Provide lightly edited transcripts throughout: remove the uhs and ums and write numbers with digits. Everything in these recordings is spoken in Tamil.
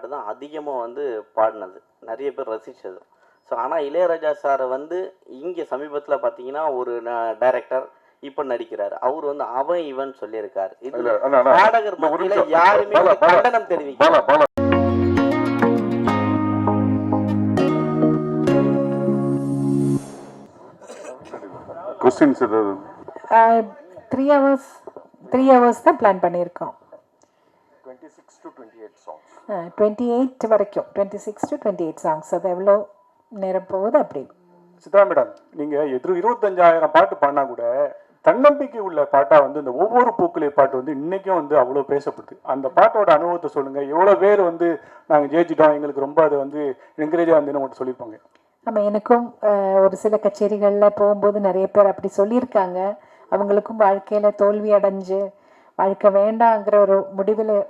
பாட்டு தான் அதிகமாக வந்து பாடினது, நிறைய பேர் ரசித்தது. ஸோ ஆனால் இளையராஜா சாரை வந்து இங்கே சமீபத்தில் பார்த்தீங்கன்னா ஒரு டைரக்டர் இப்போ நடிக்கிறார், அவர் வந்து அவன் இவன் சொல்லியிருக்காரு. இது பாடகர் மத்தியில் யாருமே கண்டனம் தெரிவிக்கல. கொஸ்டின்ஸ் ஏதாவது 3 hours தான் பிளான் பண்ணியிருக்கோம். 26 to 28 songs. 28 வரைக்கும் 26 to 28 songs. அது எவ்வளோ நேரம் போகுது அப்படி. சித்ரா மேடம், நீங்கள் 25,000 பாட்டு பாடினா கூட தன்னம்பிக்கை உள்ள பாட்டாக வந்து இந்த ஒவ்வொரு பூக்களே பாட்டு வந்து இன்றைக்கும் வந்து அவ்வளோ பேசப்படுது. அந்த பாட்டோட அனுபவத்தை சொல்லுங்கள். எவ்வளோ பேர் வந்து நாங்கள் ஜெயிச்சிட்டோம், எங்களுக்கு ரொம்ப அதை வந்து என்கரேஜாக வந்து உங்கள்கிட்ட சொல்லியிருப்பாங்க. ஆமாம், எனக்கும் ஒரு சில கச்சேரிகளில் போகும்போது நிறைய பேர் அப்படி சொல்லியிருக்காங்க. அவங்களுக்கும் வாழ்க்கையில் தோல்வி அடைஞ்சு வாழ்க்கை வேண்டாங்கிற ஒரு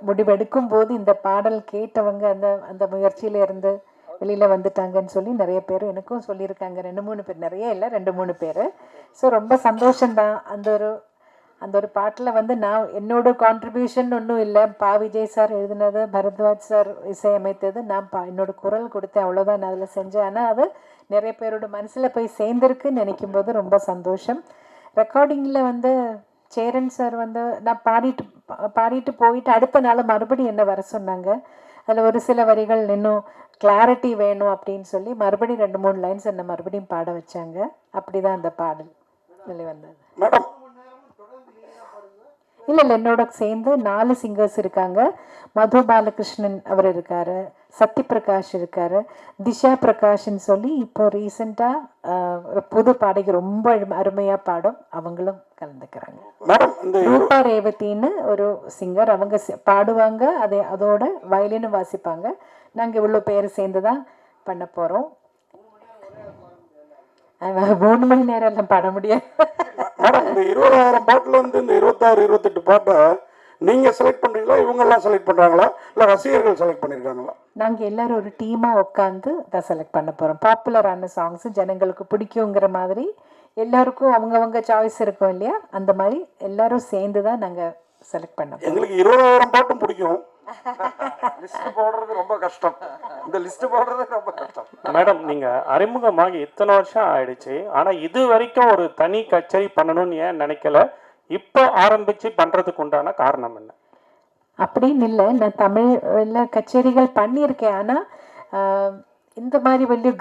முடிவெடுக்கும் போது இந்த பாடல் கேட்டவங்க அந்த அந்த முயற்சியில இருந்து வெளியில் வந்துட்டாங்கன்னு சொல்லி நிறைய பேர் எனக்கும் சொல்லியிருக்காங்க. 2-3 பேர், நிறைய இல்லை, 2-3 பேர். ஸோ ரொம்ப சந்தோஷம்தான். அந்த ஒரு பாட்டில் வந்து நான் என்னோட கான்ட்ரிபியூஷன் ஒன்றும் இல்லை. விஜய் சார் எழுதினது, பரத்வாஜ் சார் இசையமைத்தது, நான் என்னோட குரல் கொடுத்தேன், அவ்வளோதான் நான் அதில் செஞ்சேன். ஆனால் அது நிறைய பேரோட மனசில் போய் சேர்ந்துருக்குன்னு நினைக்கும் போது ரொம்ப சந்தோஷம். ரெக்கார்டிங்கில் வந்து சேரன் சார் வந்து நான் பாடிட்டு போயிட்டு அடுத்த நாள் மறுபடியும் என்ன வர சொன்னாங்க. அதில் ஒரு சில வரிகள் இன்னும் கிளாரிட்டி வேணும் அப்படின்னு சொல்லி மறுபடியும் 2-3 லைன்ஸ் என்ன மறுபடியும் பாட வச்சாங்க. அப்படி தான் அந்த பாடல் வெளிவந்தது. மேடம் இல்லை, என்னோட சேர்ந்து 4 சிங்கர்ஸ் இருக்காங்க. மது பாலகிருஷ்ணன் அவர் இருக்கார், சத்யபிரகாஷ் இருக்கார், திஷா பிரகாஷ்ன்னு சொல்லி இப்போ ரீசெண்டாக புது பாடகி ரொம்ப அருமையாக பாடும், அவங்களும் கலந்துக்கிறாங்க. ரூபா ரேவதின்னு ஒரு சிங்கர், அவங்க பாடுவாங்க, அதோட வயலினும் வாசிப்பாங்க. நாங்கள் இவ்வளோ பேர் சேர்ந்து தான் பண்ண போகிறோம். 3 மணி நேரம் எல்லாம் பாட முடியாது. மேடம், இந்த 20,000 பாட்டில் வந்து இந்த 26-28 பாட்டை நீங்கள் செலக்ட் பண்ணுறீங்களா, இவங்கெல்லாம் செலக்ட் பண்ணுறாங்களா, இல்லை ரசிகர்கள் செலக்ட் பண்ணியிருக்காங்களா? நாங்கள் எல்லோரும் ஒரு டீமாக உட்காந்து தான் செலக்ட் பண்ண போகிறோம். பாப்புலரான சாங்ஸு ஜனங்களுக்கு பிடிக்குங்கிற மாதிரி எல்லாருக்கும் அவங்கவங்க சாய்ஸ் இருக்கும் இல்லையா, அந்த மாதிரி எல்லாரும் சேர்ந்து தான் நாங்கள் செலக்ட் பண்ண போகிறோம். எங்களுக்கு 20,000 பாட்டும் பிடிக்கும். லிஸ்ட் போடுறது ரொம்ப கஷ்டம். இந்த லிஸ்ட் போடுறது ரொம்ப கஷ்டம். மேடம், நீங்கள் அறிமுகமாகி இத்தனை வருஷம் ஆயிடுச்சு, ஆனால் இது வரைக்கும் ஒரு தனி கச்சேரி பண்ணணும்னு ஏன் நினைக்கல? இப்போ ஆரம்பித்து பண்ணுறதுக்கு உண்டான காரணம் என்ன? அப்படின்னு இல்லை, நான் தமிழில் கச்சேரிகள் பண்ணியிருக்கேன். ஆனால் இந்த மாதிரி வெளியே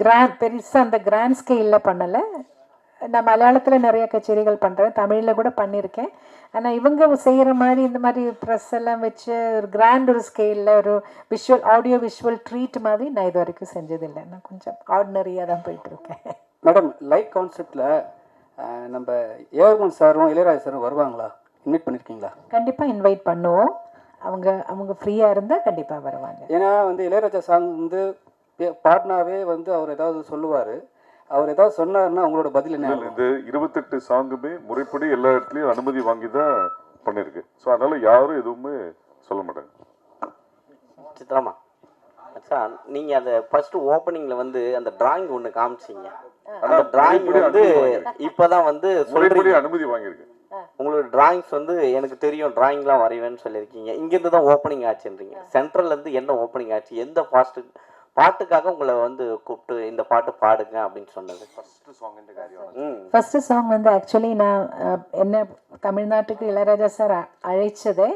பெருசாக அந்த கிராண்ட் ஸ்கேலில் பண்ணலை. நான் மலையாளத்தில் நிறைய கச்சேரிகள் பண்ணுறேன், தமிழில் கூட பண்ணியிருக்கேன். ஆனால் இவங்க செய்கிற மாதிரி இந்த மாதிரி ப்ரெஸ் எல்லாம் வச்சு ஒரு கிராண்ட் ஒரு ஸ்கேலில் ஒரு ஆடியோ விஷுவல் ட்ரீட் மாதிரி நான் இது வரைக்கும் செஞ்சதில்லை. நான் கொஞ்சம் ஆர்டினரியாக தான் போயிட்டுருக்கேன். மேடம், லைட் கான்செப்டில் நம்ம ஏஆர் சாரும் இளையராஜா சாரும் வருவாங்களா? இன்வைட் பண்ணியிருக்கீங்களா? கண்டிப்பாக இன்வைட் பண்ணுவோம். அவங்க ஃப்ரீயாக இருந்தால் கண்டிப்பாக வருவாங்க. ஏன்னா வந்து இளையராஜா சாங் வந்து பாடினாவே வந்து அவர் ஏதாவது சொல்லுவார். அவர் ஏதாவது சொன்னார்னா அவங்களோட பதில் என்ன? இந்த 28 சாங்குமே முறைப்படி எல்லா இடத்துலையும் அனுமதி வாங்கி தான் பண்ணியிருக்கு. ஸோ அதனால யாரும் எதுவுமே சொல்ல மாட்டாங்க. சித்ராமா, அச்சா, நீங்கள் அந்த ஃபர்ஸ்ட் ஓப்பனிங்கில் வந்து அந்த டிராயிங் ஒன்று காமிச்சிங்க. அந்த டிராயிங் வந்து இப்போ தான் வந்து முறைப்படி அனுமதி வாங்கியிருக்கு. உங்களோட டிராயிங்ஸ் வந்து எனக்கு தெரியும், டிராயிங்லாம் வரைவேன்னு சொல்லியிருக்கீங்க. இங்கேருந்து தான் ஓப்பனிங் ஆச்சுன்றீங்க. சென்ட்ரல்லேருந்து என்ன ஓப்பனிங் ஆச்சு? எந்த பாட்டுக்காக உங்களை வந்து கூப்பிட்டு இந்த பாட்டு பாடுங்க அப்படின்னு சொன்னது? ஃபர்ஸ்ட் சாங் வந்து ஆக்சுவலி நான் என்ன தமிழ்நாட்டுக்கு இளையராஜா சார் அழைச்சதே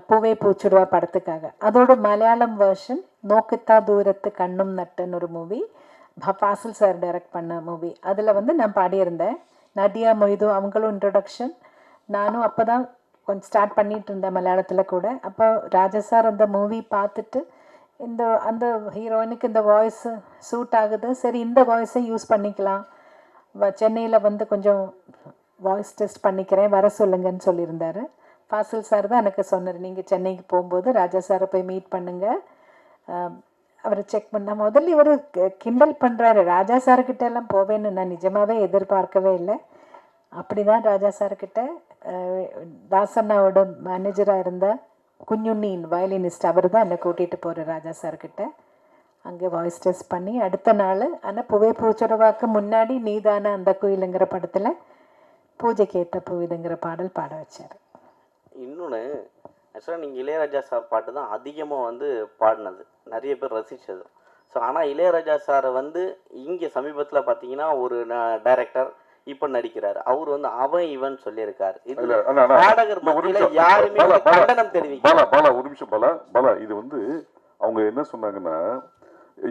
பூவே பூச்சுடுவா படத்துக்காக. அதோட மலையாளம் வெர்ஷன் நோக்குத்தா தூரத்து கண்ணும் நட்டுன்னு ஒரு மூவி, ஃபாசில் சார் டைரக்ட் பண்ண மூவி. அதில் வந்து நான் பாடியிருந்தேன். நதியா மொய்து அவங்களும் இன்ட்ரொடக்ஷன், நானும் அப்போ தான் கொஞ்சம் ஸ்டார்ட் பண்ணிட்டு இருந்தேன் மலையாளத்தில் கூட. அப்போ ராஜா சார் அந்த மூவி பார்த்துட்டு அந்த ஹீரோயினுக்கு இந்த வாய்ஸ் சூட் ஆகுது, சரி இந்த வாய்ஸை யூஸ் பண்ணிக்கலாம், சென்னையில் வந்து கொஞ்சம் வாய்ஸ் டெஸ்ட் பண்ணிக்கிறேன், வர சொல்லுங்கன்னு சொல்லியிருந்தாரு. ஃபாசில் சார் தான் எனக்கு சொன்னார், நீங்கள் சென்னைக்கு போகும்போது ராஜா சாரை போய் மீட் பண்ணுங்கள், அவர் செக் பண்ண. முதல்ல இவர் கிண்டல் பண்ணுறாரு, ராஜா சார்கிட்ட எல்லாம் போவேன்னு நான் நிஜமாகவே எதிர்பார்க்கவே இல்லை. அப்படி தான் ராஜா சார்கிட்ட தாசண்ணாவோட மேனேஜராக இருந்த குஞ்சுண்ணின் வயலினிஸ்ட் அவர் தான் என்னை கூட்டிகிட்டு போகிற ராஜா சார்கிட்ட. அங்கே வாய்ஸ் டெஸ்ட் பண்ணி அடுத்த நாள், ஆனால் பூவே பூச்சுடவாக்கு முன்னாடி நீதான அந்த கோயிலுங்கிற படத்தில் பூஜைக்கு ஏற்ற பூ இதுங்கிற பாடல் பாட வச்சார். இன்னொன்று, ஆக்சுவலாக நீங்கள் இளையராஜா சார் பாட்டு தான் அதிகமாக வந்து பாடினது, நிறைய பேர் ரசித்தது. ஸோ ஆனால் இளையராஜா சாரை வந்து இங்கே சமீபத்தில் பார்த்தீங்கன்னா ஒரு டைரக்டர் இப்போ நடிக்கிறார், அவர் வந்து அவன் இவன் சொல்லியிருக்காரு. இது இல்ல, அண்ணா, பாடகர் ஒரு மத்தியில நிமிஷம். யாருமே பாலா, வந்து கண்டனம் தெரிவிக்கல. பாலா ஒரு நிமிஷம். பாலா இது வந்து அவங்க என்ன சொன்னாங்கன்னா,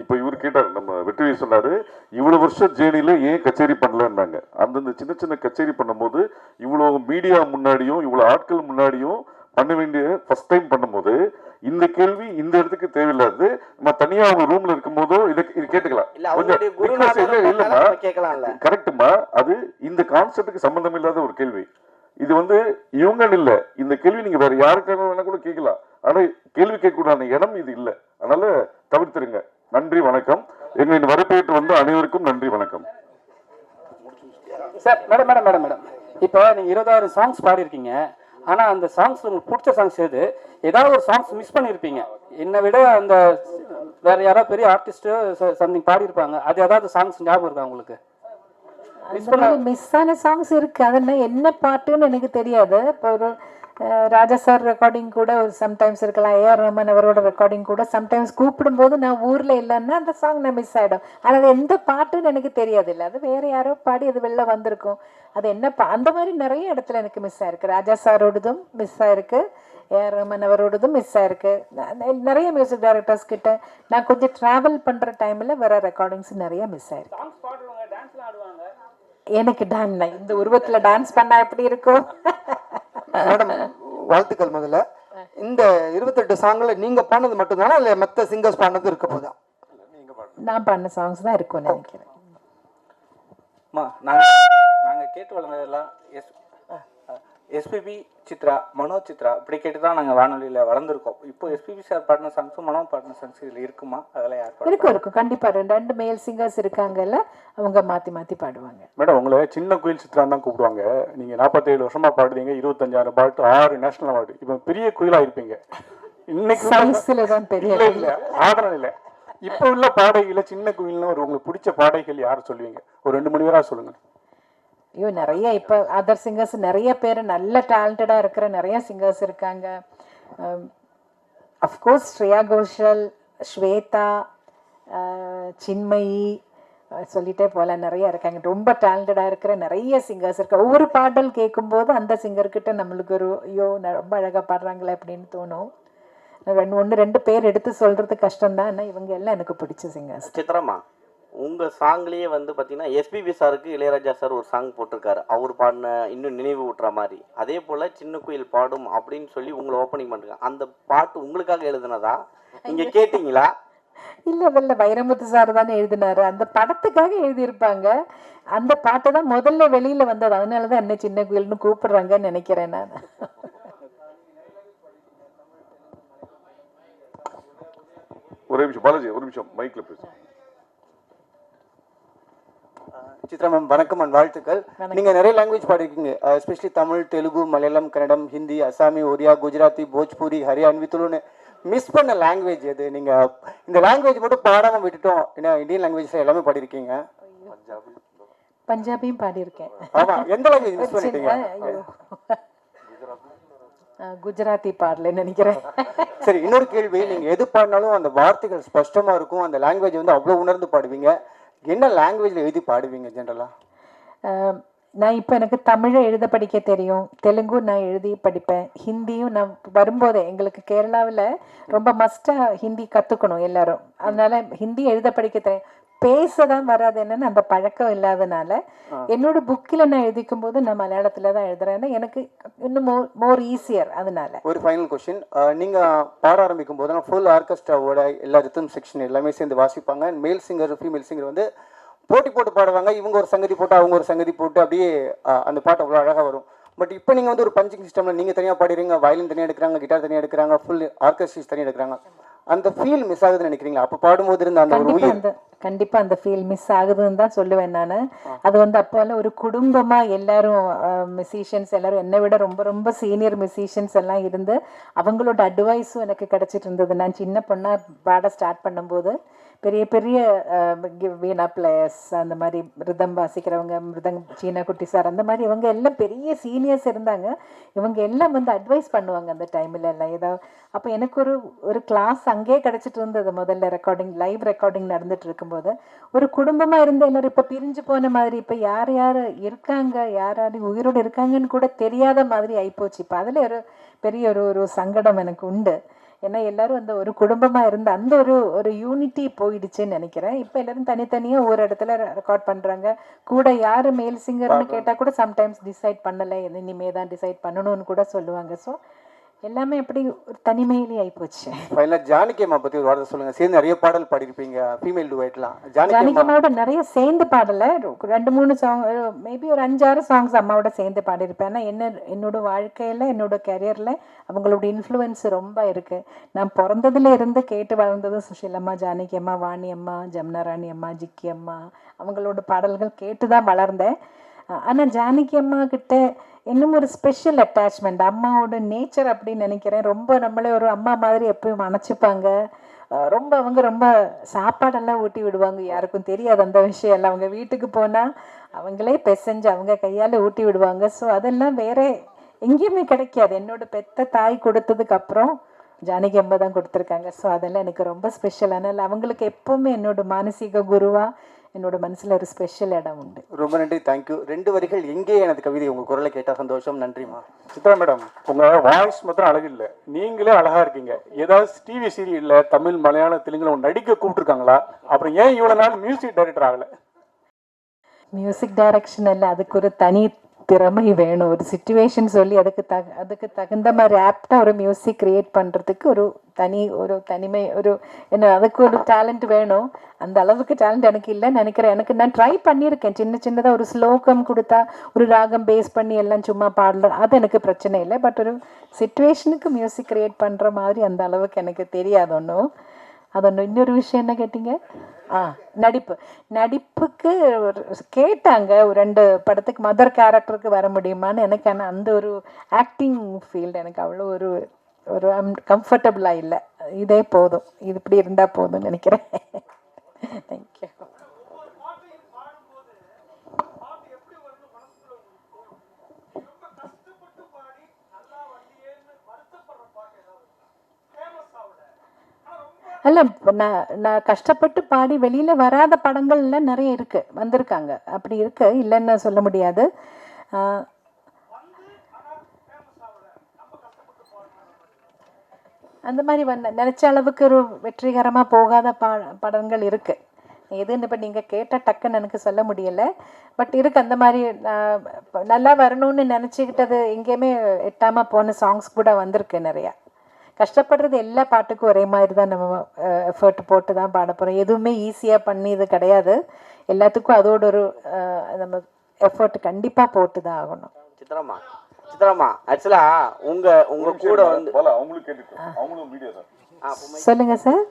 இப்ப இவர் கேட்டாரு, நம்ம வெற்றி சொன்னாரு, இவ்வளவு வருஷம் ஜேர்னில ஏன் கச்சேரி பண்ணலன்னாங்க. அந்தந்த சின்ன சின்ன கச்சேரி பண்ணும்போது இவ்வளவு மீடியா முன்னாடியும் இவ்வளவு ஆட்கள் முன்னாடியும் பண்ண வேண்டிய ஃபர்ஸ்ட் டைம் பண்ணும்போது இந்த கேள்வி இந்த இடத்துக்கு தேவையில்லாது. நம்ம தனியா அவங்க ரூம்ல இருக்கும் போதோ இது கேட்டுக்கலாம். இல்ல அவங்களுடைய குருநாதர் கேட்கலாம்ல. கரெக்டுமா, அது இந்த கான்செப்டுக்கு சம்பந்தம் இல்லாத ஒரு கேள்வி. இது வந்து இவங்கன்னு இல்ல, இந்த கேள்வி நீங்க வேற யாருக்காக வேணா கூட கேட்கலாம். ஆனா கேள்வி கேட்கக்கூடாத இடம் இது இல்ல, அதனால தவிர்த்துருங்க. நன்றி, வணக்கம். எங்களின் வரப்பேற்று வந்து அனைவருக்கும் நன்றி, வணக்கம். சார் மேடம் இப்போ நீங்கள் 20,000 சாங்ஸ் பாடியிருக்கீங்க. ஆனால் அந்த சாங்ஸ் உங்களுக்கு பிடிச்ச சாங்ஸ் எது? ஏதாவது ஒரு சாங்ஸ் மிஸ் பண்ணியிருப்பீங்க. என்னை விட அந்த வேற யாராவது பெரிய ஆர்டிஸ்ட்டு சம்திங் பாடியிருப்பாங்க, அது ஏதாவது சாங்ஸ் ஞாபகம் இருக்கா உங்களுக்கு? மிஸ் ஆன சாங்ஸ் இருக்கு, அதெல்லாம் என்ன பாட்டுன்னு எனக்கு தெரியாது. இப்போ ஒரு ராஜா சார் ரெக்கார்டிங் கூட ஒரு சம்டைம்ஸ் இருக்கலாம், ஏஆர் ரஹ்மான் அவரோட ரெக்கார்டிங் கூட சம்டைம்ஸ் கூப்பிடும்போது நான் ஊரில் இல்லைன்னா அந்த சாங் நான் மிஸ் ஆகிடும். ஆனால் அது எந்த பாட்டுன்னு எனக்கு தெரியாது. இல்லை, அது வேறு யாரோ பாடி அது வெளில வந்திருக்கும். அது என்ன அந்த மாதிரி நிறைய இடத்துல எனக்கு மிஸ் ஆயிருக்கு. ராஜா சாரோடதும் மிஸ் ஆயிருக்கு, ஏஆர் ரஹ்மான் அவரோடதும் மிஸ் ஆயிருக்கு. நிறைய மியூசிக் டைரக்டர்ஸ் கிட்ட நான் கொஞ்சம் ட்ராவல் பண்ணுற டைமில் வர ரெக்கார்டிங்ஸ் நிறைய மிஸ் ஆயிருக்கு. எனக்கு இந்த உருவத்தில் டான்ஸ் பண்ணா எப்படி இருக்கும்? மேடம் வாழ்த்துக்கள். முதல்ல இந்த 28 சாங்ல நீங்க பாடினது மட்டும்தானா இல்ல மற்ற சிங்கர்ஸ் பாடினது இருக்க போதா? நான் பண்ண சாங்ஸ் தான் இருக்கும்னு நினைக்கிறேன். நாங்கள் கேட்டு வளர்ந்ததெல்லாம் எஸ்பிபி சித்ரா, மனோஜ் சித்ரா இப்படி கேட்டு தான் நாங்கள் வானொலியில் வளர்ந்துருக்கோம். இப்போ எஸ்பிபி சார் பாடின சாங்ஸும் மனோ பாடின சாங்ஸ் இதில் இருக்குமா? அதெல்லாம் யார் இருக்கும் கண்டிப்பாக. ரெண்டு மேல் சிங்கர்ஸ் இருக்காங்கல்ல, அவங்க மாற்றி பாடுவாங்க. மேடம் உங்களை சின்ன குயில் சித்ரான்னு தான் கூப்பிடுவாங்க. நீங்கள் 47 வருஷமா பாடுறீங்க, 25,000 பாட்டு, 6 நேஷனல் அவார்டு. இப்போ பெரிய குயிலாக இருப்பீங்க. இன்னைக்கு தான் பெரிய இல்லை ஆதரவு இல்லை. இப்போ உள்ள பாடகையில் சின்ன குயில்னு ஒரு உங்களுக்கு பிடிச்ச பாடகைகள் யார் சொல்லுவீங்க? ஒரு 2 மணி நேரம் சொல்லுங்கள். ஐயோ, நிறைய இப்போ அதர் சிங்கர்ஸ் நிறைய பேர் நல்ல டேலண்டடாக இருக்கிற நிறைய சிங்கர்ஸ் இருக்காங்க. அஃப்கோர்ஸ் ஸ்ரேயா கோஷல், ஸ்வேதா, சின்மயி, சொல்லிட்டே போல நிறைய இருக்காங்க. ரொம்ப டேலண்டடாக இருக்கிற நிறைய சிங்கர்ஸ் இருக்காங்க. ஒவ்வொரு பாடல் கேட்கும்போது அந்த சிங்கர்கிட்ட நம்மளுக்கு ஒரு ஐயோ ரொம்ப அழகாக பாடுறாங்களே அப்படின்னு தோணும். 1-2 பேர் எடுத்து சொல்றது கஷ்டம்தான், ஆனால் இவங்க எல்லாம் எனக்கு பிடிச்ச சிங்கர்ஸ். சித்ராமா, உங்கள் சாங்லேயே வந்து பார்த்தீங்கன்னா எஸ்பிபி சாருக்கு இளையராஜா சார் ஒரு சாங் போட்டிருக்காரு, அவர் பாடின இன்னும் நினைவு ஊட்டுற மாதிரி. அதே போல் சின்ன குயில் பாடும் அப்படின்னு சொல்லி உங்களை ஓப்பனிங் பண்ணுறாங்க. அந்த பாட்டு உங்களுக்காக எழுதுனதா? நீங்கள் கேட்டிங்களா? இல்லை, வைரமுத்து சார் தானே எழுதினாரு. அந்த படத்துக்காக எழுதியிருப்பாங்க. அந்த பாட்டை தான் முதல்ல வெளியில் வந்தது, அதனால தான் என்ன சின்ன குயில்னு கூப்பிடுறாங்கன்னு நினைக்கிறேன் நான். ஒரே நிமிஷம் பாலாஜி, ஒரு நிமிஷம் மைக்ல பேசு. சித்ரா மேம் வணக்கம் அண்ட் வாழ்த்துக்கள். நீங்க நிறைய லாங்குவேஜ் பாடிருக்கீங்க, எஸ்பெஷலி தமிழ், தெலுங்கு, மலையாளம், கன்னடம், ஹிந்தி, அசாமி, ஒரியா, குஜராத்தி, போஜ்பூரி, ஹரியான்வி, துளுன்னு மிஸ் பண்ண லாங்குவேஜ் எது? நீங்க இந்த லாங்குவேஜ் மட்டும் பாடாம விட்டுட்டோம், ஏன்னா இந்தியன் லாங்குவேஜ்ல எல்லாமே பாடிருக்கீங்க. பஞ்சாபியும் பாடியிருக்கேன். ஆமா, எந்த லாங்குவேஜ் மிஸ் பண்ணிட்டீங்க? குஜராத்தி பாடலன்னு நினைக்கிறேன். சரி, இன்னொரு கேள்வி, நீங்க எது பாடினாலும் அந்த வார்த்தைகள் ஸ்பஷ்டமா இருக்கும், அந்த லாங்குவேஜ் வந்து அவ்வளவு உணர்ந்து பாடுவீங்க. என்ன லாங்குவேஜ்ல எழுதி பாடுவீங்க ஜென்ரலா? நான் இப்போ எனக்கு தமிழை எழுத படிக்க தெரியும், தெலுங்கு நான் எழுதி படிப்பேன், ஹிந்தியும் நான் வரும்போதே எங்களுக்கு கேரளாவில் ரொம்ப மஸ்ட்டாக ஹிந்தி கற்றுக்கணும் எல்லாரும், அதனால ஹிந்தி எழுத படிக்க தெரியும். பேச தான் வராது, என்னன்னு அந்த பழக்கம் இல்லாதனால என்னோட புக்கில் நான் எழுதிக்கும் போது நான் மலையாளத்தில் தான் எழுதுறேன்னா எனக்கு இன்னும் மோர் ஈஸியர். அதனால ஒரு ஃபைனல் கொஸ்டின், நீங்க பாட ஆரம்பிக்கும் போது ஃபுல் ஆர்கெஸ்ட்ராவோட எல்லா ரிதம் செக்ஷன் எல்லாமே சேர்ந்து வாசிப்பாங்க. மேல் சிங்கர் ஃபீமேல் சிங்கர் வந்து போட்டி போட்டு பாடுவாங்க. இவங்க ஒரு சங்கதி போட்டு அவங்க ஒரு சங்கதி போட்டு அப்படியே அந்த பாட்டு அவ்வளோ அழகாக வரும். பட் இப்போ நீங்கள் வந்து ஒரு பஞ்சிங் சிஸ்டமில் நீங்கள் தனியாக பாடுறீங்க, வயலின் தனியாக எடுக்கிறாங்க, கிட்டார் தனியாக எடுக்கிறாங்க, ஃபுல் ஆர்கெஸ்ட்ரிஸ் தனியாக எடுக்கிறாங்க. அந்த ஃபீல் மிஸ் ஆகுதுன்னு நினைக்கிறீங்களா? அப்போ பாடும்போது இருந்த அந்த ஒரு உயிர்? கண்டிப்பாக அந்த ஃபீல் மிஸ் ஆகுதுன்னு தான் சொல்லுவேன் நான். அது வந்து அப்போல்லாம் ஒரு குடும்பமாக எல்லாரும் மியூசிஷியன்ஸ் எல்லாரும் என்னை விட ரொம்ப ரொம்ப சீனியர் மியூசிஷியன்ஸ் எல்லாம் இருந்து அவங்களோட அட்வைஸும் எனக்கு கிடச்சிட்டு இருந்தது. நான் சின்ன பொண்ணாக பாட ஸ்டார்ட் பண்ணும்போது பெரிய பெரிய வீணா பிளேயர்ஸ், அந்த மாதிரி மிருதம் வாசிக்கிறவங்க, சீனா குட்டி சார், அந்த மாதிரி இவங்க எல்லாம் பெரிய சீனியர்ஸ் இருந்தாங்க. இவங்க எல்லாம் வந்து அட்வைஸ் பண்ணுவாங்க அந்த டைமில் எல்லாம் ஏதாவது. அப்போ எனக்கு ஒரு கிளாஸ் அங்கேயே கிடச்சிட்டு இருந்தது. முதல்ல லைவ் ரெக்கார்டிங் நடந்துட்டு இருக்கும்போது ஒரு குடும்பமாக இருந்து எல்லாரும் இப்போ பிரிஞ்சு போன மாதிரி, இப்போ யார் யார் இருக்காங்க, யாராரும் உயிரோடு இருக்காங்கன்னு கூட தெரியாத மாதிரி ஆயிப்போச்சு. இப்போ அதில் ஒரு பெரிய ஒரு சங்கடம் எனக்கு உண்டு. ஏன்னா எல்லாரும் அந்த ஒரு குடும்பமாக இருந்த அந்த ஒரு யூனிட்டி போயிடுச்சுன்னு நினைக்கிறேன். இப்போ எல்லாரும் தனித்தனியாக ஒரு இடத்துல ரெக்கார்ட் பண்ணுறாங்க. கூட யார் மேல் சிங்கர்னு கேட்டால் கூட சம்டைம்ஸ் டிசைட் பண்ணலை, இனிமே தான் டிசைட் பண்ணணும்னு கூட சொல்லுவாங்க. ஸோ எல்லாமே எப்படி ஒரு தனிமையிலே ஆகிப்போச்சு. ஃபைனலாக ஜானகி அம்மா பற்றி ஒரு வார்த்தை சொல்லுங்கள். சேர்ந்து நிறைய பாடல் பாடிருப்பீங்க, ஃபீமேல் டுவைட்லாம். ஜானகி அம்மாவோட நிறைய சேர்ந்து பாடலை 2-3 சாங், மேபி ஒரு 5-6 சாங்ஸ் அம்மாவோட சேர்ந்து பாடியிருப்பேன். ஆனால் என்னோட வாழ்க்கையில் என்னோட கெரியரில் அவங்களோட இன்ஃப்ளூயன்ஸ் ரொம்ப இருக்குது. நான் பிறந்ததுல இருந்து கேட்டு வளர்ந்ததும் சுஷீலம்மா, ஜானகி அம்மா, வாணி அம்மா, ஜமுனா ராணி அம்மா, ஜிக்கி அம்மா, அவங்களோட பாடல்கள் கேட்டு தான் வளர்ந்தேன். ஆனால் ஜானகி அம்மா கிட்ட இன்னும் ஒரு ஸ்பெஷல் அட்டாச்மெண்ட், அம்மாவோட நேச்சர் அப்படின்னு நினைக்கிறேன். ரொம்ப நம்மளே ஒரு அம்மா மாதிரி எப்பயும் அணைச்சிப்பாங்க. அவங்க ரொம்ப சாப்பாடெல்லாம் ஊட்டி விடுவாங்க. யாருக்கும் தெரியாது அந்த விஷயம் எல்லாம். அவங்க வீட்டுக்கு போனால் அவங்களே பிசைஞ்சு அவங்க கையால் ஊட்டி விடுவாங்க. ஸோ அதெல்லாம் வேற எங்கேயுமே கிடைக்காது. என்னோட பெத்த தாய் கொடுத்ததுக்கு அப்புறம் ஜானகி அம்மா தான் கொடுத்துருக்காங்க. ஸோ அதெல்லாம் எனக்கு ரொம்ப ஸ்பெஷல். அதனால் அவங்களுக்கு எப்போவுமே என்னோட மானசீக குருவா என்னோட மனசில் ஒரு ஸ்பெஷல் இடம் உண்டு. ரொம்ப நன்றி, தேங்க்யூ. 2 வரிகள் எங்கே எனது கவிதை உங்கள் குரலை கேட்டால் சந்தோஷம். நன்றிம்மா. சித்ரா மேடம், உங்கள் வாய்ஸ் மாத்திரம் அழகு இல்லை, நீங்களே அழகாக இருக்கீங்க. ஏதாவது டிவி சீரியலில் தமிழ், மலையாளம், தெலுங்குல நடிக்க கூப்பிட்டுருக்காங்களா? அப்புறம் ஏன் இவ்வளோ நாள் மியூசிக் டைரக்டர் ஆகலை? மியூசிக் டைரக்ஷன் இல்லை, அதுக்கு ஒரு தனி திறமை வேணும். ஒரு சிச்சுவேஷன் சொல்லி அதுக்கு தகுந்த மாதிரி ஆப்டாக ஒரு மியூசிக் க்ரியேட் பண்ணுறதுக்கு ஒரு தனிமை, அதுக்கு ஒரு டேலண்ட் வேணும். அந்த அளவுக்கு டேலண்ட் எனக்கு இல்லைன்னு நினைக்கிறேன். நான் ட்ரை பண்ணியிருக்கேன். சின்னதாக ஒரு ஸ்லோகம் கொடுத்தா ஒரு ராகம் பேஸ் பண்ணி எல்லாம் சும்மா பாடலாம், அது எனக்கு பிரச்சனை இல்லை. பட் ஒரு சிச்சுவேஷனுக்கு மியூசிக் க்ரியேட் பண்ணுற மாதிரி அந்த அளவுக்கு எனக்கு தெரியாது ஒன்றும். அது ஒன்று. இன்னொரு விஷயம் என்ன கேட்டிங்க? நடிப்புக்கு கேட்டாங்க. ஒரு 2 படத்துக்கு மதர் கேரக்டருக்கு வர முடியுமான்னு எனக்கு. ஆனால் அந்த ஒரு ஆக்டிங் ஃபீல்டு எனக்கு அவ்வளோ ஒரு கம்ஃபர்டபுளாக இல்லை. இதே போதும், இது இப்படி இருந்தால் போதும்னு நினைக்கிறேன். தேங்க்யூ. அல்ல, நான் கஷ்டப்பட்டு பாடி வெளியில் வராத படங்கள்லாம் நிறைய வந்திருக்காங்க. அப்படி இல்லைன்னு சொல்ல முடியாது. அந்த மாதிரி நினச்ச அளவுக்கு ஒரு வெற்றிகரமாக போகாத படங்கள் இருக்குது. எதுன்னு இப்போ நீங்கள் கேட்டால் டக்குன்னு எனக்கு சொல்ல முடியலை. பட் அந்த மாதிரி நல்லா வரணும்னு நினச்சிக்கிட்டது எங்கேயுமே எட்டாமல் போன சாங்ஸ் கூட வந்திருக்கு நிறையா. கஷ்டப்படுறது எல்லா பாட்டுக்கும் ஒரே மாதிரி தான் நம்ம எஃபர்ட் போட்டு தான் பாட போகிறோம். எதுவுமே ஈஸியாக பண்ணி இது கிடையாது. எல்லாத்துக்கும் அதோட ஒரு நம்ம எஃபர்ட் கண்டிப்பாக போட்டு தான் ஆகணும். சித்ராமா ஆக்சுவலா உங்க கூட வந்து சொல்லுங்க சார்.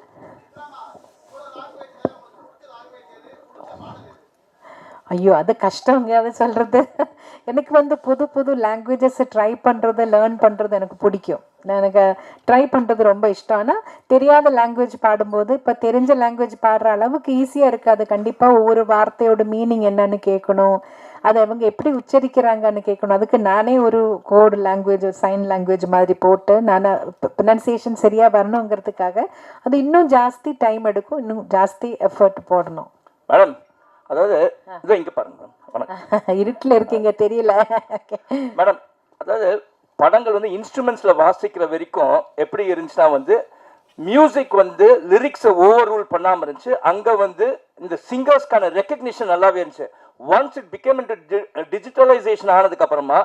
ஐயோ, அது கஷ்டங்க அது சொல்கிறது. எனக்கு வந்து புது லாங்குவேஜஸை ட்ரை பண்ணுறது, லேர்ன் பண்ணுறது எனக்கு பிடிக்கும். எனக்கு ட்ரை பண்ணுறது ரொம்ப இஷ்டம். ஆனால் தெரியாத லாங்குவேஜ் பாடும்போது இப்போ தெரிஞ்ச லாங்குவேஜ் பாடுற அளவுக்கு ஈஸியாக இருக்காது. கண்டிப்பாக ஒவ்வொரு வார்த்தையோட மீனிங் என்னன்னு கேட்கணும், அதை அவங்க எப்படி உச்சரிக்கிறாங்கன்னு கேட்கணும். அதுக்கு நானே ஒரு கோடு லாங்குவேஜ், சைன் லாங்குவேஜ் மாதிரி போட்டு நான் ப்ரொனன்சியேஷன் சரியாக வரணுங்கிறதுக்காக அது இன்னும் ஜாஸ்தி டைம் எடுக்கும், இன்னும் ஜாஸ்தி எஃபர்ட் போடணும். மேடம், அதாவது இதோ இங்கே பாருங்க இருட்டில் இருக்கீங்க தெரியல மேடம். அதாவது படங்கள் வந்து இன்ஸ்ட்ருமெண்ட்ஸில் வாசிக்கிற வரைக்கும் எப்படி இருந்துச்சுன்னா வந்து மியூசிக் வந்து லிரிக்ஸை ஓவர் ரூல் பண்ணாமல் இருந்துச்சு. அங்கே வந்து இந்த சிங்கர்ஸ்க்கான ரெக்கக்னிஷன் நல்லாவே இருந்துச்சு. Once it became into digitalisation ஆனதுக்கு அப்புறமா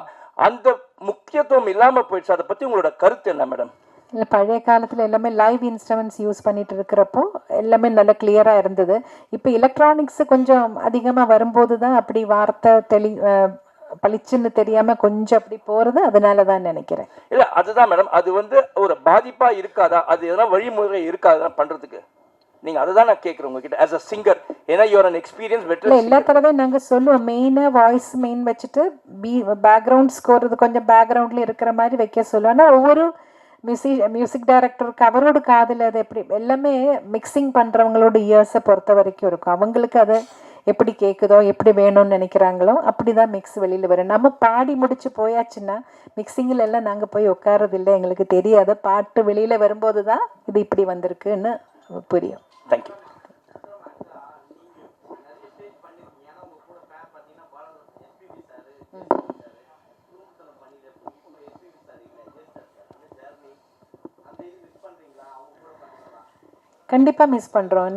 அந்த முக்கியத்துவம் இல்லாமல் போயிடுச்சு. அதை பற்றி உங்களோட கருத்து என்ன மேடம்? இல்லை, பழைய காலத்தில் எல்லாமே லைவ் இன்ஸ்ட்ருமெண்ட்ஸ் யூஸ் பண்ணிட்டு இருக்கிறப்போ எல்லாமே நல்லா கிளியராக இருந்தது. இப்போ எலக்ட்ரானிக்ஸு கொஞ்சம் அதிகமாக வரும்போது தான் அப்படி வார்த்தை பளிச்சுன்னு தெரியாமல் கொஞ்சம் அப்படி போகிறது. அதனால தான் நினைக்கிறேன். இல்லை, அதுதான் மேடம். அது வந்து ஒரு பாதிப்பாக இருக்காதா? அது எதனா வழிமுறை இருக்காதா பண்ணுறதுக்கு? நீங்கள் அதை தான் நான் கேட்குறேன் உங்ககிட்ட ஆஸ் அ சிங்கர். ஏன்னா யூஆர் அன் எக்ஸ்பீரியன்ஸ் இல்லை வெட்டரன். எல்லா தடவையும் நாங்கள் சொல்லுவோம் மெயினாக வாய்ஸ் மெயின் வச்சுட்டு பேக்ரவுண்ட் ஸ்கோர் இது கொஞ்சம் பேக்ரவுண்டில் இருக்கிற மாதிரி வைக்க சொல்லுவோம். ஆனால் ஒவ்வொரு மியூசிக் டைரக்டருக்கு அவரோட காதில் அது எப்படி எல்லாமே மிக்சிங் பண்ணுறவங்களோட இயர்ஸை பொறுத்த வரைக்கும் இருக்கும். அவங்களுக்கு அது எப்படி கேட்குதோ எப்படி வேணும்னு நினைக்கிறாங்களோ அப்படி தான் மிக்ஸ் வெளியில் வரும். நம்ம பாடி முடிச்சு போயாச்சுன்னா மிக்சிங்கில் எல்லாம் நாங்கள் போய் உட்காரதில்லை, எங்களுக்கு தெரியாது. பாட்டு வெளியில் வரும்போது தான் இது இப்படி வந்திருக்குன்னு புரியும். தேங்க்யூ. கண்டிப்பாக மிஸ் பண்ணுறோம்.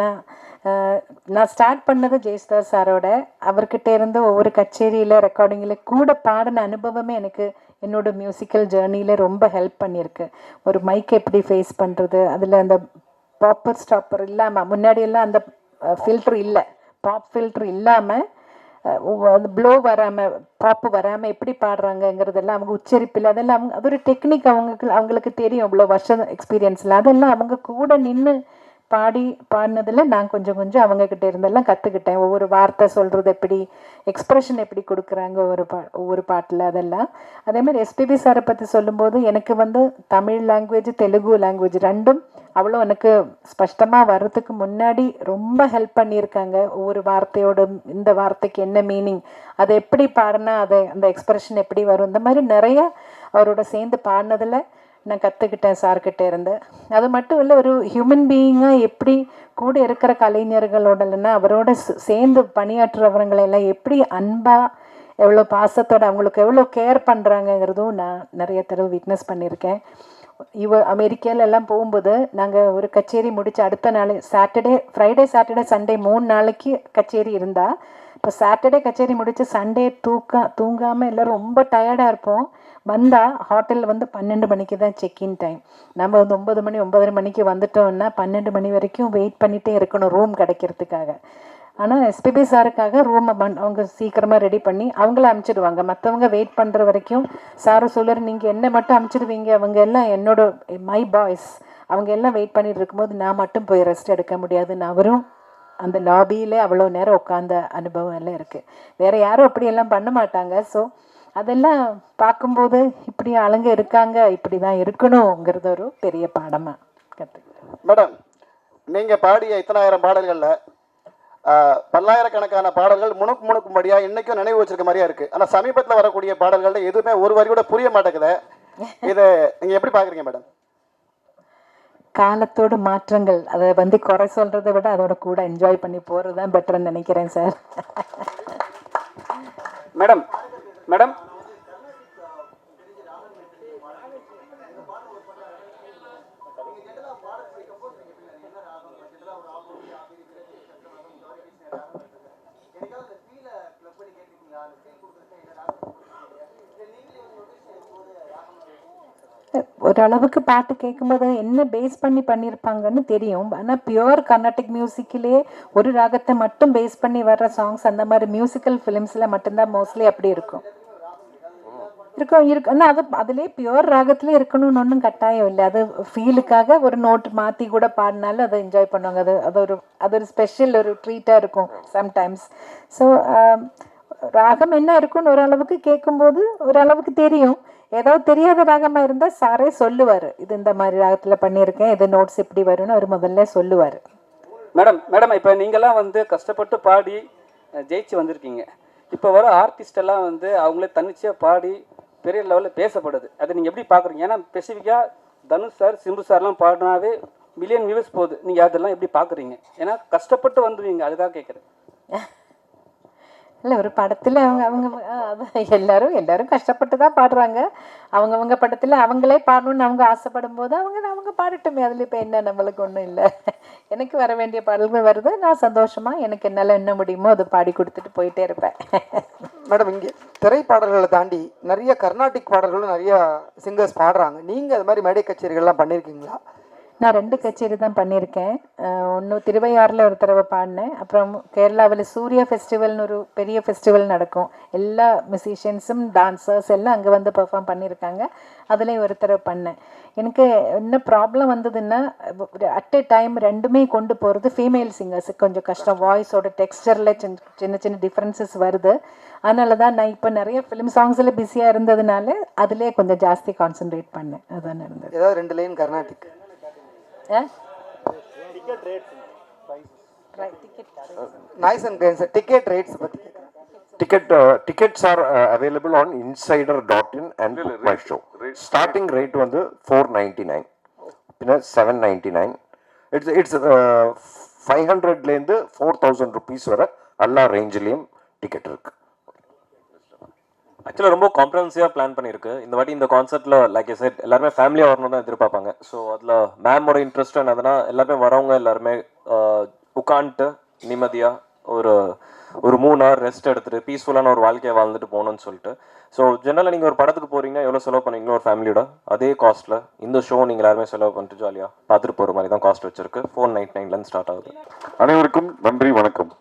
நான் ஸ்டார்ட் பண்ணது ஜெயசுதாஸ் சாரோட. அவர்கிட்ட இருந்து ஒவ்வொரு கச்சேரியில் ரெக்கார்டிங்கில் கூட பாடின அனுபவமே எனக்கு என்னோட மியூசிக்கல் ஜேர்னியில் ரொம்ப ஹெல்ப் பண்ணியிருக்கு. ஒரு மைக் எப்படி ஃபேஸ் பண்ணுறது, அதில் அந்த பாப்பர் ஸ்டாப்பர் இல்லாமல், முன்னாடியெல்லாம் அந்த ஃபில்ட்ரு இல்லை, பாப் ஃபில்ட்ரு இல்லாமல் அந்த ப்ளோ வராமல் பாப்பு வராமல் எப்படி பாடுறாங்கங்கிறதெல்லாம் அவங்க உச்சரிப்பில் அதெல்லாம் அது ஒரு டெக்னிக் அவங்களுக்கு தெரியும். இவ்வளோ வருஷம் எக்ஸ்பீரியன்ஸில் அதெல்லாம் அவங்க கூட நின்று பாடினதில் நான் கொஞ்சம் அவங்கக்கிட்ட இருந்தெல்லாம் கற்றுக்கிட்டேன். ஒவ்வொரு வார்த்தை சொல்கிறது எப்படி, எக்ஸ்ப்ரெஷன் எப்படி கொடுக்குறாங்க ஒவ்வொரு பாட்டில் அதெல்லாம். அதே மாதிரி எஸ்பிபி சாரை பற்றி சொல்லும்போது எனக்கு தமிழ் லாங்குவேஜ் தெலுங்கு லாங்குவேஜ் ரெண்டும் அவ்வளோ எனக்கு ஸ்பஷ்டமாக வர்றதுக்கு முன்னாடி ரொம்ப ஹெல்ப் பண்ணியிருக்காங்க. ஒவ்வொரு வார்த்தையோட இந்த வார்த்தைக்கு என்ன மீனிங், அதை எப்படி பாடினா அந்த எக்ஸ்ப்ரெஷன் எப்படி வரும், இந்த மாதிரி நிறைய அவரோட சேர்ந்து பாடினதில் நான் கற்றுக்கிட்டேன் சார்கிட்ட இருந்து. அது மட்டும் இல்லை, ஒரு ஹியூமன் பீயிங்காக எப்படி கூட இருக்கிற கலைஞர்களோட இல்லைன்னா அவரோட சேர்ந்து பணியாற்றுறவங்களெல்லாம் எப்படி அன்பாக எவ்வளோ பாசத்தோடு அவங்களுக்கு எவ்வளோ கேர் பண்ணுறாங்கங்கிறதும் நான் நிறைய தடவை விட்னஸ் பண்ணியிருக்கேன். அமெரிக்காலெல்லாம் போகும்போது நாங்கள் ஒரு கச்சேரி முடித்து அடுத்த நாள் ஃப்ரைடே சாட்டர்டே சண்டே 3 நாளைக்கு கச்சேரி இருந்தால், இப்போ சாட்டர்டே கச்சேரி முடித்து சண்டே தூங்காமல் எல்லோரும் ரொம்ப டயர்டாக இருப்போம். வந்தால் ஹோட்டலில் 12 மணிக்கு தான் செக்இன் டைம். நம்ம 9 மணி 9:30 மணிக்கு வந்துட்டோம்னா 12 மணி வரைக்கும் வெயிட் பண்ணிகிட்டே இருக்கணும் ரூம் கிடைக்கிறதுக்காக. ஆனால் எஸ்பிபி சாருக்காக ரூமை அவங்க சீக்கிரமாக ரெடி பண்ணி அவங்கள அனுப்பிச்சிடுவாங்க. மற்றவங்க வெயிட் பண்ணுற வரைக்கும் சாரு சொல்லுற நீங்கள் என்ன மட்டும் அனுப்பிச்சிடுவீங்க, அவங்க எல்லாம் என்னோட மை பாய்ஸ் அவங்க எல்லாம் வெயிட் பண்ணிட்டு இருக்கும்போது நான் மட்டும் போய் ரெஸ்ட் எடுக்க முடியாதுன்னு அவரும் அந்த லாபியில் அவ்வளோ நேரம் உட்காந்த அனுபவம் எல்லாம் இருக்குது. வேறு யாரும் அப்படியெல்லாம் பண்ண மாட்டாங்க. ஸோ அதெல்லாம் பார்க்கும்போது இப்படி ஆளுங்க இருக்காங்க, இப்படி தான் இருக்கணுங்கிறது ஒரு பெரிய பாடமாக கற்றுக்கிட்டேன். மேடம், நீங்கள் பாடிய இத்தனாயிரம் பாடல்களில் பல்லாயிரக்கணக்கான பாடல்கள் முணுக்கும்படியாக இன்றைக்கும் நினைவு வச்சிருக்க மாதிரியா இருக்குது. ஆனால் சமீபத்தில் வரக்கூடிய பாடல்களில் எதுவுமே ஒரு வரி கூட புரிய மாட்டேங்குது. இதை நீங்கள் எப்படி பார்க்குறீங்க மேடம்? காலத்தோட மாற்றங்கள், அதை குறை சொல்கிறத விட அதோட கூட என்ஜாய் பண்ணி போகிறது தான் பெட்டர்ன்னு நினைக்கிறேன் சார். மேடம் மேடம் ஓரளவுக்கு பாட்டு கேட்கும்போது என்ன பேஸ் பண்ணியிருப்பாங்கன்னு தெரியும். ஆனால் பியூர் கர்நாடிக் மியூசிக்கிலே ஒரு ராகத்தை மட்டும் பேஸ் பண்ணி வர்ற சாங்ஸ் அந்த மாதிரி மியூசிக்கல் ஃபிலிம்ஸில் மட்டும்தான் மோஸ்ட்லி அப்படி இருக்கும். ஆனால் அதுலேயே பியூர் ராகத்திலே இருக்கணும்னு ஒன்றும் கட்டாயம் இல்லை. அது ஃபீலுக்காக ஒரு நோட் மாற்றி கூட பாடினாலும் அதை என்ஜாய் பண்ணுவாங்க. அது ஒரு ஸ்பெஷல் ஒரு ட்ரீட்டாக இருக்கும் சம்டைம்ஸ். ஸோ ராகம் என்ன இருக்குன்னு ஓரளவுக்கு கேட்கும்போது ஓரளவுக்கு தெரியும். ஏதாவது தெரியாத ராகமாக இருந்தால் சாரே சொல்லுவார், இது இந்த மாதிரி ராகத்தில் பண்ணியிருக்கேன், இது நோட்ஸ் இப்படி வரும்னு அவர் முதல்ல சொல்லுவார். மேடம் இப்போ நீங்கள்லாம் கஷ்டப்பட்டு பாடி ஜெயிச்சு வந்திருக்கீங்க. இப்போ வர ஆர்டிஸ்டெல்லாம் அவங்களே தன்னிச்சையாக பாடி பெரிய லெவலில் பேசப்படுது. அதை நீங்கள் எப்படி பார்க்குறீங்க? ஏன்னா ஸ்பெசிஃபிக்காக தனுஷ் சார் சிம்பு சார்லாம் பாடினாவே மில்லியன் வியூஸ் போகுது. நீங்கள் அதெல்லாம் எப்படி பார்க்குறீங்க? ஏன்னா கஷ்டப்பட்டு வந்துடுவீங்க, அதுக்காக கேட்குறேன். இல்லை, ஒரு படத்தில் எல்லாரும் கஷ்டப்பட்டு தான் பாடுறாங்க. அவங்கவுங்க படத்தில் அவங்களே பாடணும்னு அவங்க ஆசைப்படும் போது அவங்க பாடட்டுமே, அதில் இப்போ என்ன நம்மளுக்கு ஒன்றும் இல்லை. எனக்கு வர வேண்டிய பாடல்கள் வருது, நான் சந்தோஷமாக எனக்கு என்னால் என்ன முடியுமோ அதை பாடி கொடுத்துட்டு போயிட்டே இருப்பேன். மேடம், இங்கே திரைப்பாடல்களை தாண்டி நிறைய கர்நாடிக் பாடல்களும் நிறைய சிங்கர்ஸ் பாடுறாங்க. நீங்கள் அது மாதிரி மேடை கச்சேரிகள்லாம் பண்ணியிருக்கீங்களா? நான் 2 கச்சேரி தான் பண்ணியிருக்கேன். ஒன்று திருவையாறில் ஒரு தடவை பாடினேன். அப்புறம் கேரளாவில் சூர்யா ஃபெஸ்டிவல்னு ஒரு பெரிய ஃபெஸ்டிவல் நடக்கும். எல்லா மியூசிஷியன்ஸும் டான்சர்ஸ் எல்லாம் அங்கே வந்து பெர்ஃபார்ம் பண்ணியிருக்காங்க. அதுலேயும் ஒரு தடவை பண்ணேன். எனக்கு என்ன ப்ராப்ளம் வந்ததுன்னா, அட் எ டைம் ரெண்டுமே கொண்டு போகிறது ஃபீமேல் சிங்கர்ஸுக்கு கொஞ்சம் கஷ்டம். வாய்ஸோட டெக்ஸ்டரில் சின்ன சின்ன டிஃப்ரென்சஸ் வருது. அதனால தான் நான் இப்போ நிறைய ஃபிலிம் சாங்ஸில் பிஸியாக இருந்ததுனால அதிலே கொஞ்சம் ஜாஸ்தி கான்சென்ட்ரேட் பண்ணேன். அதுதான் நடந்தது. ஏதாவது 2 line Carnatic. Noise and grains ticket rates பத்தி. Tickets are available on insider.in and book my show. Starting rate வந்து 499, பின்ன 799. It's 500லேருந்து 4000 rupees வரை எல்லா ரேஞ்சிலையும் டிக்கெட் இருக்கு. ஆக்சுவலாக ரொம்ப காம்ப்ரஹென்சிவாக பிளான் பண்ணியிருக்கு. இந்த வாட்டி இந்த கான்சர்ட்டில் லைக் ஐ செட் எல்லாருமே ஃபேமிலியாக வரணும் தான் எதிர்பார்ப்பாங்க. ஸோ அதில் மேமோட இன்ட்ரெஸ்ட் என்னதுன்னா, எல்லாருமே வரவங்க எல்லாருமே உட்காந்துட்டு நிம்மதியாக ஒரு 3 hour ரெஸ்ட் எடுத்துகிட்டு பீஸ்ஃபுல்லான ஒரு வாழ்க்கையை வாழ்ந்துட்டு போகணும்னு சொல்லிட்டு. ஸோ ஜெனரலாக நீங்கள் ஒரு படத்துக்கு போகிறீங்கன்னா எவ்வளோ செலவு பண்ணுவீங்களோ ஒரு ஃபேமிலியோட அதே காஸ்ட்டில் இந்த ஷோ நீங்கள் எல்லாருமே செலவு பண்ணிட்டு ஜாலியாக பார்த்துட்டு போகிற மாதிரி தான் காஸ்ட் வச்சிருக்கு. 499லேருந்து ஸ்டார்ட் ஆகுது. அனைவருக்கும் நன்றி, வணக்கம்.